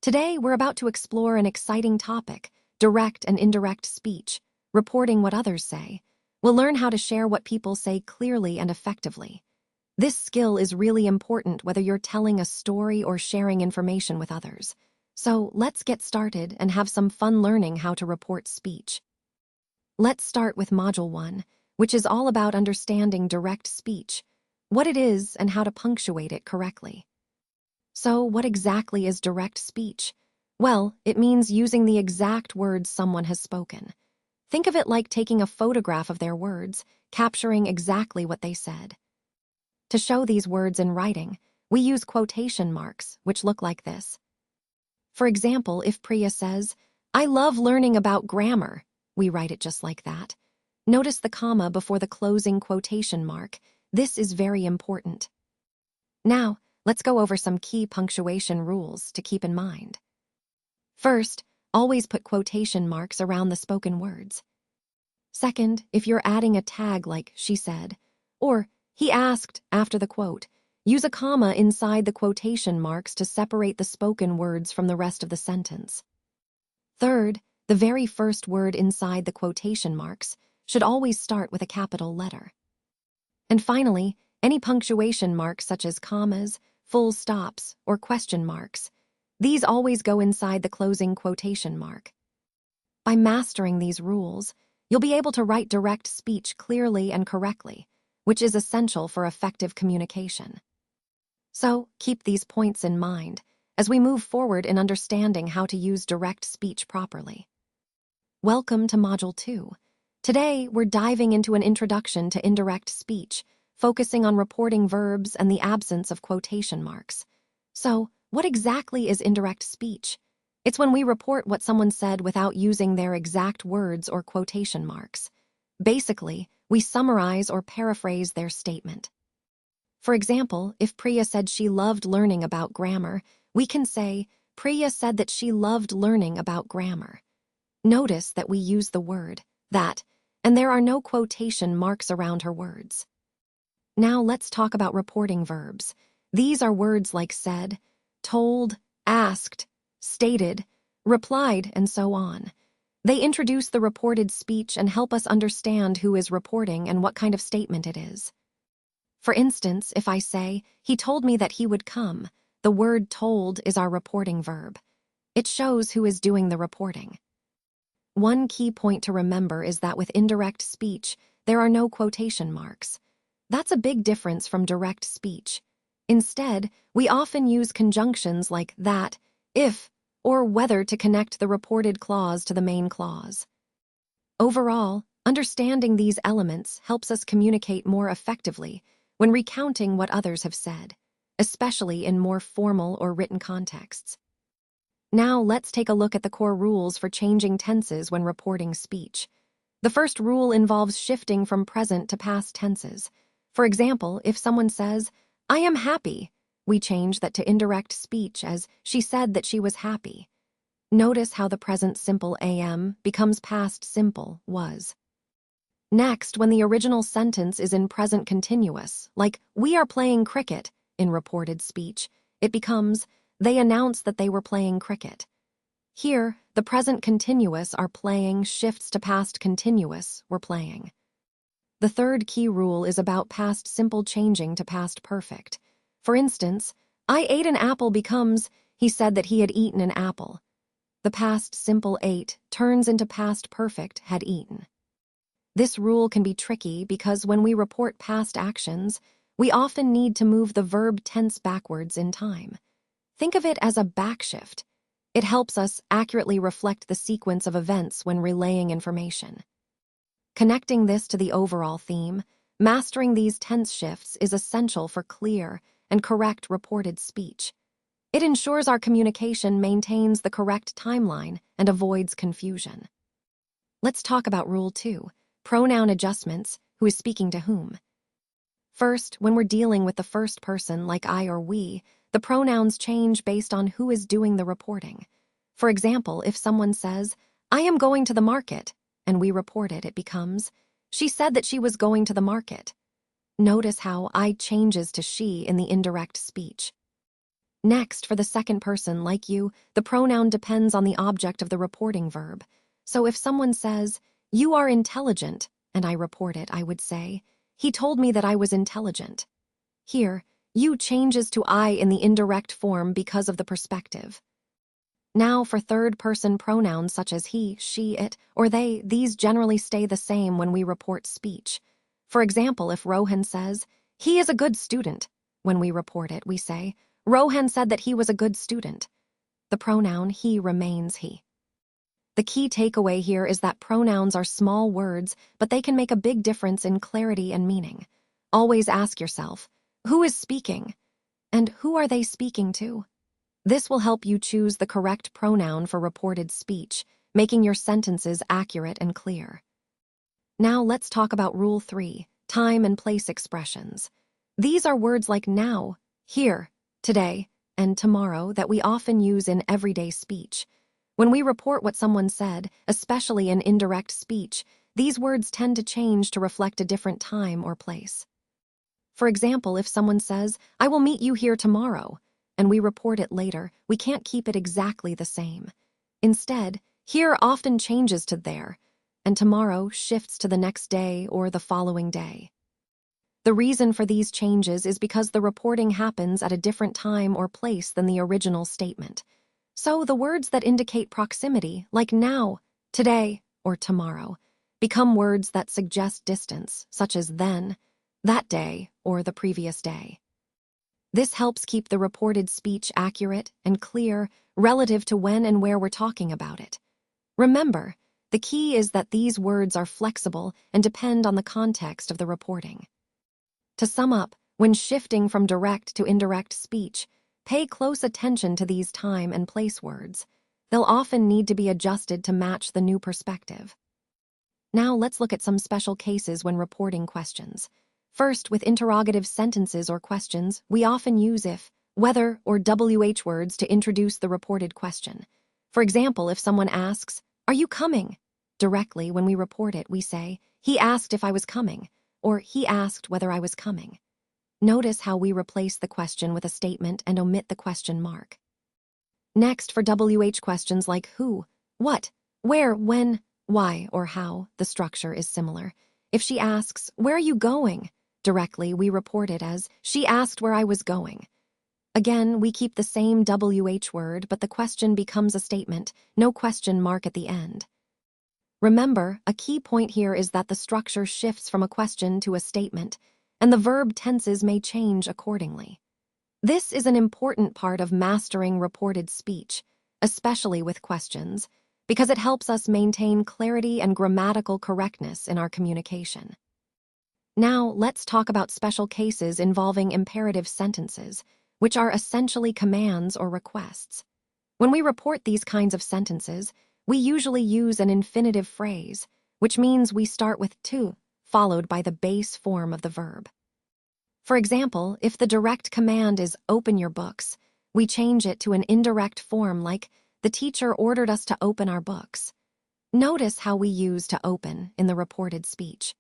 Today, we're about to explore an exciting topic, direct and indirect speech, reporting what others say. We'll learn how to share what people say clearly and effectively. This skill is really important whether you're telling a story or sharing information with others. So let's get started and have some fun learning how to report speech. Let's start with Module 1, which is all about understanding direct speech, what it is and how to punctuate it correctly. So, what exactly is direct speech? Well, it means using the exact words someone has spoken. Think of it like taking a photograph of their words, capturing exactly what they said. To show these words in writing, we use quotation marks, which look like this. For example, if Priya says, "I love learning about grammar," we write it just like that. Notice the comma before the closing quotation mark. This is very important. Now, let's go over some key punctuation rules to keep in mind. First, always put quotation marks around the spoken words. Second, if you're adding a tag like "she said" or "he asked" after the quote, use a comma inside the quotation marks to separate the spoken words from the rest of the sentence. Third, the very first word inside the quotation marks should always start with a capital letter. And finally, any punctuation marks such as commas, full stops, or question marks, these always go inside the closing quotation mark. By mastering these rules, you'll be able to write direct speech clearly and correctly, which is essential for effective communication. So, keep these points in mind as we move forward in understanding how to use direct speech properly. Welcome to Module 2. Today, we're diving into an introduction to indirect speech, focusing on reporting verbs and the absence of quotation marks. So, what exactly is indirect speech? It's when we report what someone said without using their exact words or quotation marks. Basically, we summarize or paraphrase their statement. For example, if Priya said she loved learning about grammar, we can say, "Priya said that she loved learning about grammar." Notice that we use the word, that, and there are no quotation marks around her words. Now let's talk about reporting verbs. These are words like said, told, asked, stated, replied, and so on. They introduce the reported speech and help us understand who is reporting and what kind of statement it is. For instance, if I say, "He told me that he would come," the word told is our reporting verb. It shows who is doing the reporting. One key point to remember is that with indirect speech, there are no quotation marks. That's a big difference from direct speech. Instead, we often use conjunctions like that, if, or whether to connect the reported clause to the main clause. Overall, understanding these elements helps us communicate more effectively when recounting what others have said, especially in more formal or written contexts. Now let's take a look at the core rules for changing tenses when reporting speech. The first rule involves shifting from present to past tenses. For example, if someone says, "I am happy," we change that to indirect speech as "she said that she was happy." Notice how the present simple am becomes past simple was. Next, when the original sentence is in present continuous, like "we are playing cricket" in reported speech, it becomes "they announced that they were playing cricket." Here, the present continuous are playing shifts to past continuous were playing. The third key rule is about past simple changing to past perfect. For instance, "I ate an apple" becomes "he said that he had eaten an apple." The past simple ate turns into past perfect had eaten. This rule can be tricky because when we report past actions, we often need to move the verb tense backwards in time. Think of it as a backshift. It helps us accurately reflect the sequence of events when relaying information. Connecting this to the overall theme, mastering these tense shifts is essential for clear and correct reported speech. It ensures our communication maintains the correct timeline and avoids confusion. Let's talk about Rule 2, pronoun adjustments, who is speaking to whom. First, when we're dealing with the first person like I or we, the pronouns change based on who is doing the reporting. For example, if someone says, "I am going to the market," and we report it, it becomes, "She said that she was going to the market." Notice how I changes to she in the indirect speech. Next, for the second person, like you, the pronoun depends on the object of the reporting verb. So if someone says, "You are intelligent," and I report it, I would say, "He told me that I was intelligent." Here, you changes to I in the indirect form because of the perspective. Now, for third-person pronouns such as he, she, it, or they, these generally stay the same when we report speech. For example, if Rohan says, "He is a good student," when we report it, we say, "Rohan said that he was a good student." The pronoun he remains he. The key takeaway here is that pronouns are small words, but they can make a big difference in clarity and meaning. Always ask yourself, who is speaking? And who are they speaking to? This will help you choose the correct pronoun for reported speech, making your sentences accurate and clear. Now let's talk about Rule 3, time and place expressions. These are words like now, here, today, and tomorrow that we often use in everyday speech. When we report what someone said, especially in indirect speech, these words tend to change to reflect a different time or place. For example, if someone says, "I will meet you here tomorrow," and we report it later, we can't keep it exactly the same. Instead, here often changes to there, and tomorrow shifts to the next day or the following day. The reason for these changes is because the reporting happens at a different time or place than the original statement. So the words that indicate proximity, like now, today, or tomorrow, become words that suggest distance, such as then, that day, or the previous day. This helps keep the reported speech accurate and clear relative to when and where we're talking about it. Remember, the key is that these words are flexible and depend on the context of the reporting. To sum up, when shifting from direct to indirect speech, pay close attention to these time and place words. They'll often need to be adjusted to match the new perspective. Now let's look at some special cases when reporting questions. First, with interrogative sentences or questions, we often use if, whether, or WH words to introduce the reported question. For example, if someone asks, "Are you coming?" Directly, when we report it, we say, "He asked if I was coming," or "He asked whether I was coming." Notice how we replace the question with a statement and omit the question mark. Next, for WH questions like who, what, where, when, why, or how, the structure is similar. If she asks, "Where are you going?" directly, we report it as, "She asked where I was going." Again, we keep the same WH word, but the question becomes a statement, no question mark at the end. Remember, a key point here is that the structure shifts from a question to a statement, and the verb tenses may change accordingly. This is an important part of mastering reported speech, especially with questions, because it helps us maintain clarity and grammatical correctness in our communication. Now, let's talk about special cases involving imperative sentences, which are essentially commands or requests. When we report these kinds of sentences, we usually use an infinitive phrase, which means we start with to, followed by the base form of the verb. For example, if the direct command is "open your books," we change it to an indirect form like, "The teacher ordered us to open our books." Notice how we use "to open" in the reported speech.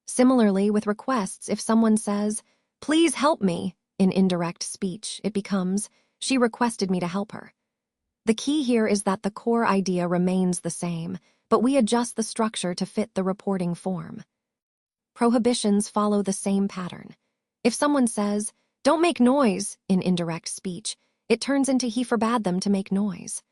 Similarly, with requests, if someone says, "Please help me," in indirect speech, it becomes, "She requested me to help her." The key here is that the core idea remains the same, but we adjust the structure to fit the reporting form. Prohibitions follow the same pattern. If someone says, "Don't make noise," in indirect speech, it turns into "He forbade them to make noise."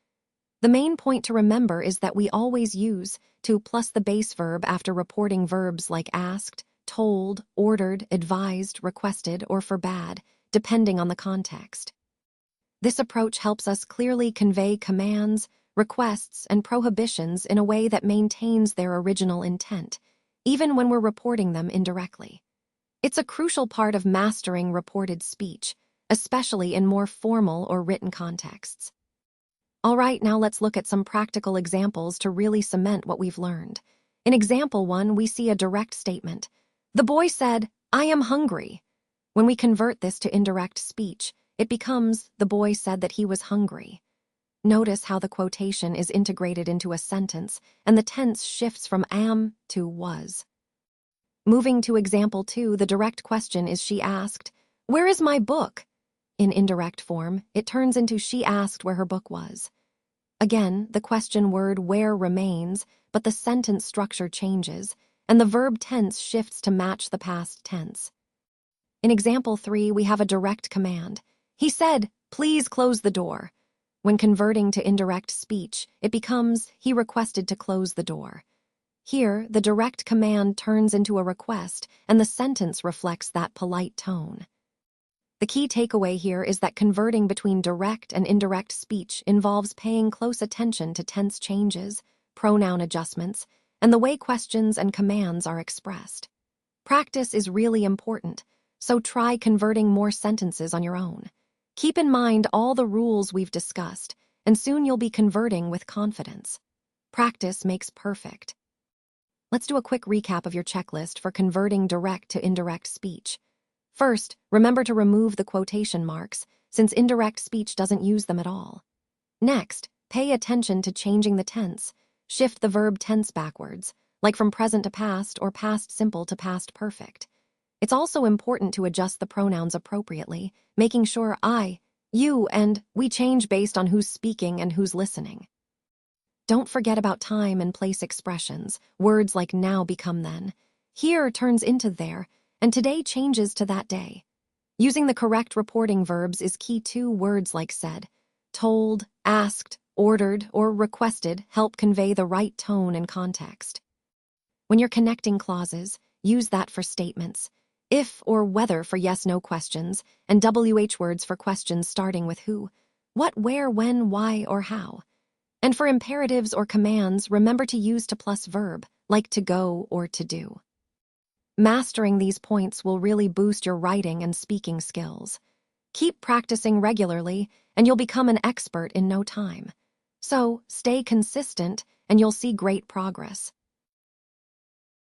The main point to remember is that we always use to plus the base verb after reporting verbs like asked, told, ordered, advised, requested, or forbade, depending on the context. This approach helps us clearly convey commands, requests, and prohibitions in a way that maintains their original intent, even when we're reporting them indirectly. It's a crucial part of mastering reported speech, especially in more formal or written contexts. All right, now let's look at some practical examples to really cement what we've learned. In example 1, we see a direct statement. The boy said, "I am hungry." When we convert this to indirect speech, it becomes, the boy said that he was hungry. Notice how the quotation is integrated into a sentence, and the tense shifts from am to was. Moving to example 2, the direct question is she asked, "Where is my book?" In indirect form, it turns into she asked where her book was. Again, the question word where remains, but the sentence structure changes, and the verb tense shifts to match the past tense. In example 3, we have a direct command. He said, "Please close the door." When converting to indirect speech, it becomes, he requested to close the door. Here, the direct command turns into a request, and the sentence reflects that polite tone. The key takeaway here is that converting between direct and indirect speech involves paying close attention to tense changes, pronoun adjustments, and the way questions and commands are expressed. Practice is really important, so try converting more sentences on your own. Keep in mind all the rules we've discussed, and soon you'll be converting with confidence. Practice makes perfect. Let's do a quick recap of your checklist for converting direct to indirect speech. First, remember to remove the quotation marks, since indirect speech doesn't use them at all. Next, pay attention to changing the tense. Shift the verb tense backwards, like from present to past or past simple to past perfect. It's also important to adjust the pronouns appropriately, making sure I, you, and we change based on who's speaking and who's listening. Don't forget about time and place expressions. Words like now become then. Here turns into there, and today changes to that day. Using the correct reporting verbs is key too. Words like said, told, asked, ordered, or requested help convey the right tone and context. When you're connecting clauses, use that for statements. If or whether for yes-no questions, and WH words for questions starting with who, what, where, when, why, or how. And for imperatives or commands, remember to use to plus verb, like to go or to do. Mastering these points will really boost your writing and speaking skills. Keep practicing regularly, and you'll become an expert in no time. So, stay consistent, and you'll see great progress.